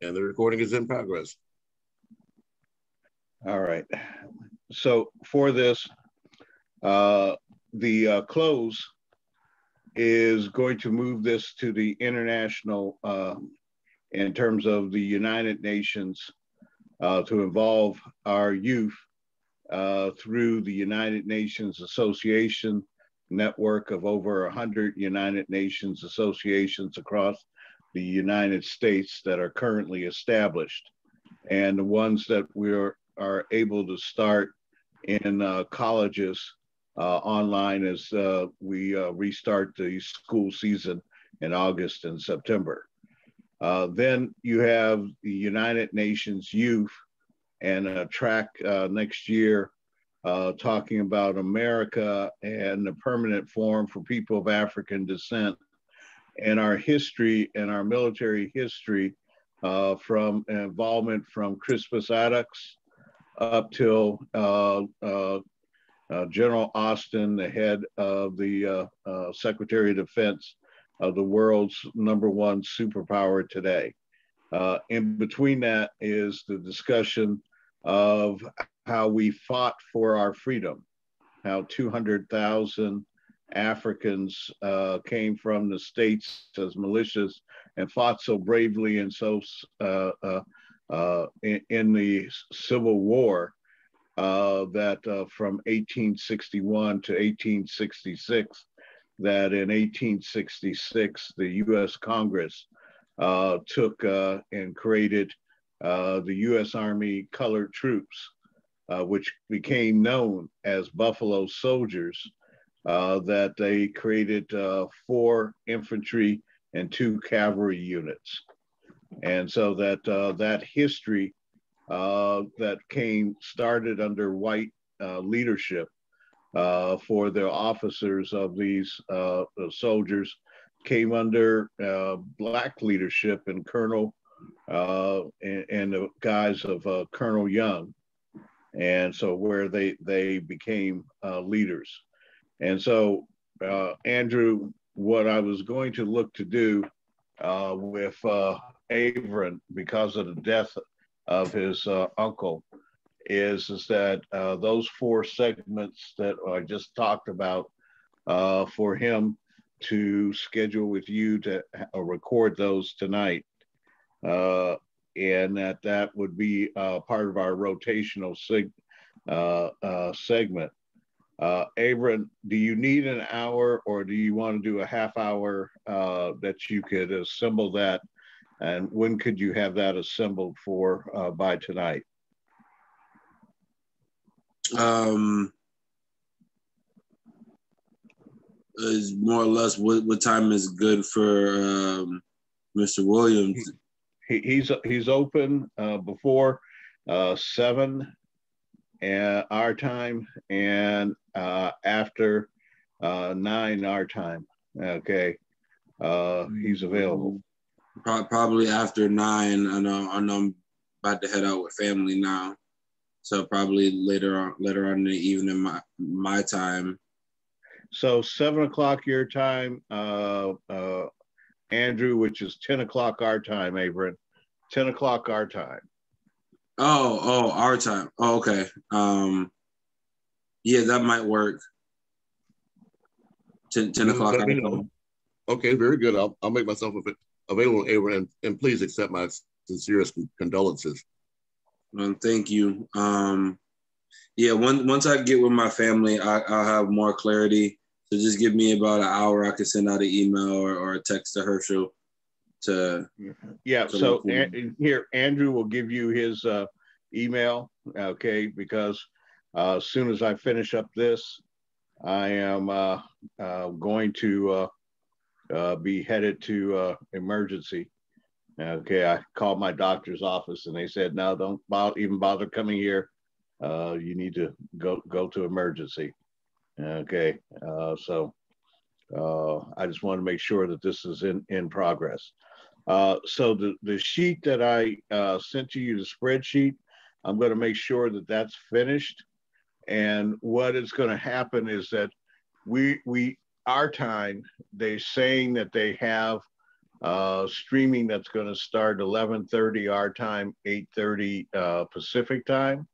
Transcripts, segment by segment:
And the recording is in progress. All right. So for this, the close is going to move this to the international in terms of the United Nations to involve our youth through the United Nations Association network of over 100 United Nations associations across the United States that are currently established. And the ones that we are able to start in colleges online as we restart the school season in August and September. Then you have the United Nations Youth and a track next year talking about America and the permanent forum for people of African descent and our history and our military history from involvement from Crispus Attucks up till General Austin, the head of the Secretary of Defense of the world's #1 superpower today. In between that is the discussion of how we fought for our freedom, how 200,000 Africans came from the States as militias and fought so bravely and so in the Civil War that from 1861 to 1866, that in 1866, the US Congress took and created the US Army Colored Troops, which became known as Buffalo Soldiers, that they created 4 infantry and 2 cavalry units. And so that that history that started under white leadership for the officers of these soldiers came under Black leadership and Colonel and the guise of Colonel Young. And so where they became leaders. And so Andrew, what I was going to look to do with Avron, because of the death of his uncle, is that those 4 segments that I just talked about for him to schedule with you to record those tonight. And that would be part of our rotational segment. Avron, do you need an hour or do you want to do a half hour that you could assemble that? And when could you have that assembled for by tonight? Is more or less what time is good for Mr. Williams? He's open before 7 our time and after 9 our time. Okay, he's available. Probably after 9. I know I'm about to head out with family now, so probably later on in the evening my time. So 7 o'clock your time, Andrew, which is 10 o'clock our time, Avron. 10 o'clock our time. Oh, our time. Oh, okay. Yeah, that might work. 10 o'clock our time. Okay, very good. I'll make myself available, Avron, and please accept my sincerest condolences. Thank you. Yeah, once I get with my family, I'll have more clarity. So just give me about an hour. I can send out an email or a text to Herschel. Yeah. So here, Andrew will give you his email. Okay, because as soon as I finish up this, I am going to be headed to emergency. Okay, I called my doctor's office and they said, no, don't even bother coming here. You need to go to emergency. Okay, so I just want to make sure that this is in progress. So the sheet that I sent to you, the spreadsheet, I'm going to make sure that that's finished. And what is going to happen is that our time, they're saying that they have streaming that's going to start 11:30 our time, 8:30 Pacific time.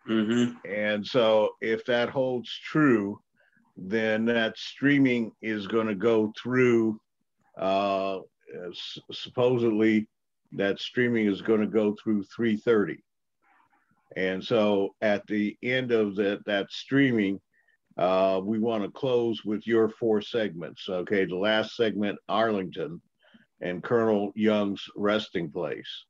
And so if that holds true, then that streaming is going to go through, supposedly that streaming is going to go through 3:30. And so at the end of that streaming, we want to close with your 4 segments. Okay, the last segment, Arlington and Colonel Young's resting place.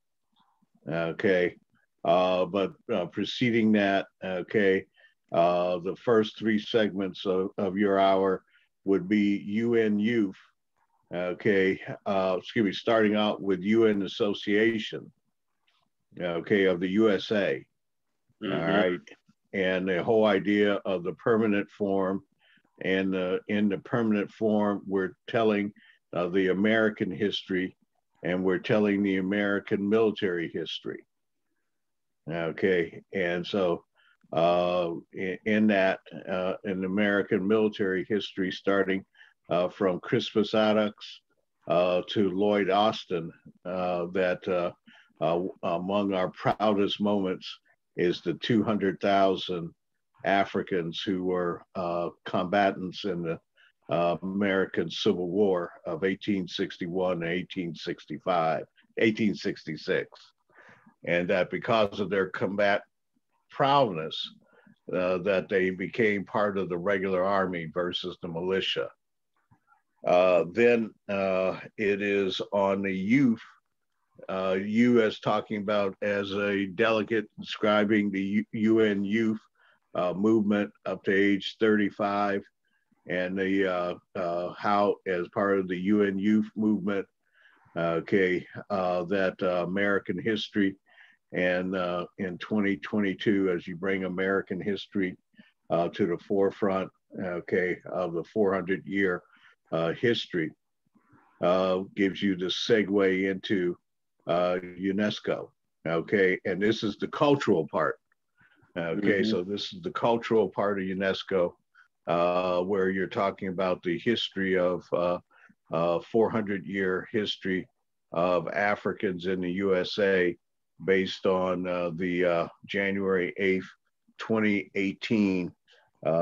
Okay, but preceding that, okay, the first 3 segments of your hour would be UN Youth. Okay, starting out with UN Association, okay, of the USA. All right, and the whole idea of the permanent form, and in the permanent form, we're telling the American history, and we're telling the American military history. Okay, and so in that, in American military history, starting from Crispus Attucks to Lloyd Austin, that among our proudest moments is the 200,000 Africans who were combatants in the American Civil War of 1861 and 1866. And that because of their combat prowess, that they became part of the regular army versus the militia. Then it is on the youth, you as talking about as a delegate describing the UN youth movement up to age 35, and the how as part of the UN youth movement, okay, that American history, and in 2022, as you bring American history to the forefront, okay, of the 400-year history, gives you the segue into UNESCO, okay, and this is the cultural part, okay, so this is the cultural part of UNESCO, where you're talking about the history of 400-year history of Africans in the USA, based on the January 8th, 2018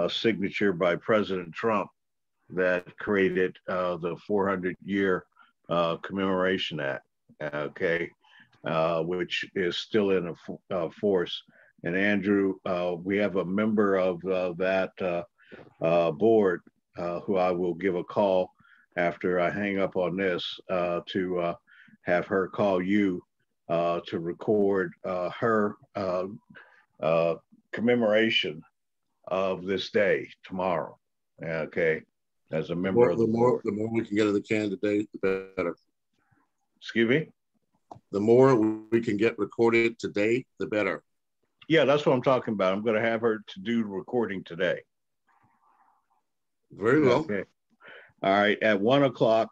signature by President Trump that created the 400-year Commemoration Act, okay, which is still in force. And Andrew, we have a member of that board who I will give a call after I hang up on this to have her call you to record her commemoration of this day tomorrow. Okay, as a member of the board. The more we can get of the candidate, the better. Excuse me? The more we can get recorded today, the better. Yeah, that's what I'm talking about. I'm going to have her to do recording today. Very well. Okay. All right. At 1 o'clock,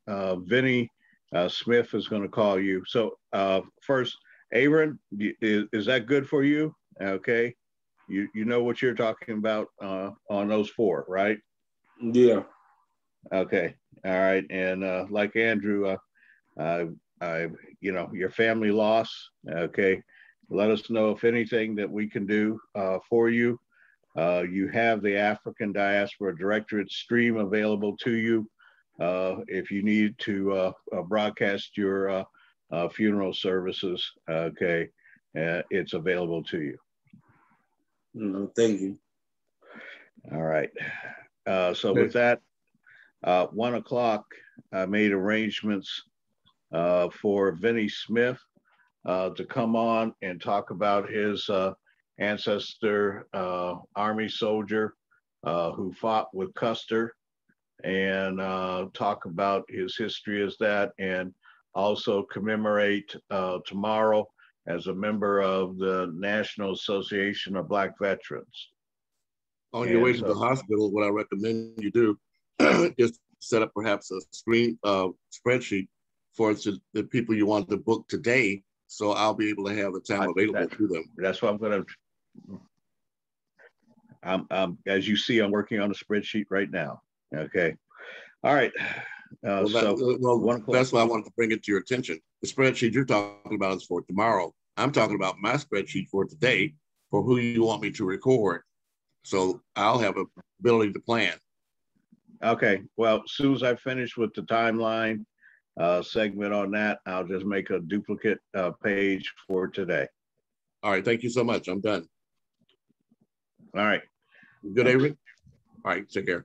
Vinny Smith is going to call you. So first, Aaron, is that good for you? Okay. You know what you're talking about on those 4, right? Yeah. Okay. All right. And like Andrew, your family loss. Okay. Let us know if anything that we can do for you. You have the African Diaspora Directorate stream available to you. If you need to broadcast your funeral services, okay, it's available to you. Thank you. All right. So with that, 1 o'clock, I made arrangements for Vinny Smith to come on and talk about his ancestor, Army soldier who fought with Custer, and talk about his history as that, and also commemorate tomorrow as a member of the National Association of Black Veterans. On your way to the hospital, what I recommend you do is set up perhaps a screen spreadsheet for the people you want to book today, so I'll be able to have the time available to them. That's what I'm going to. As you see, I'm working on a spreadsheet right now. Okay. All right. Well, that's why I wanted to bring it to your attention. The spreadsheet you're talking about is for tomorrow. I'm talking about my spreadsheet for today for who you want me to record. So I'll have an ability to plan. Okay. Well, as soon as I finish with the timeline segment on that, I'll just make a duplicate page for today. All right. Thank you so much. I'm done. All right. Good, Avery? All right. Take care.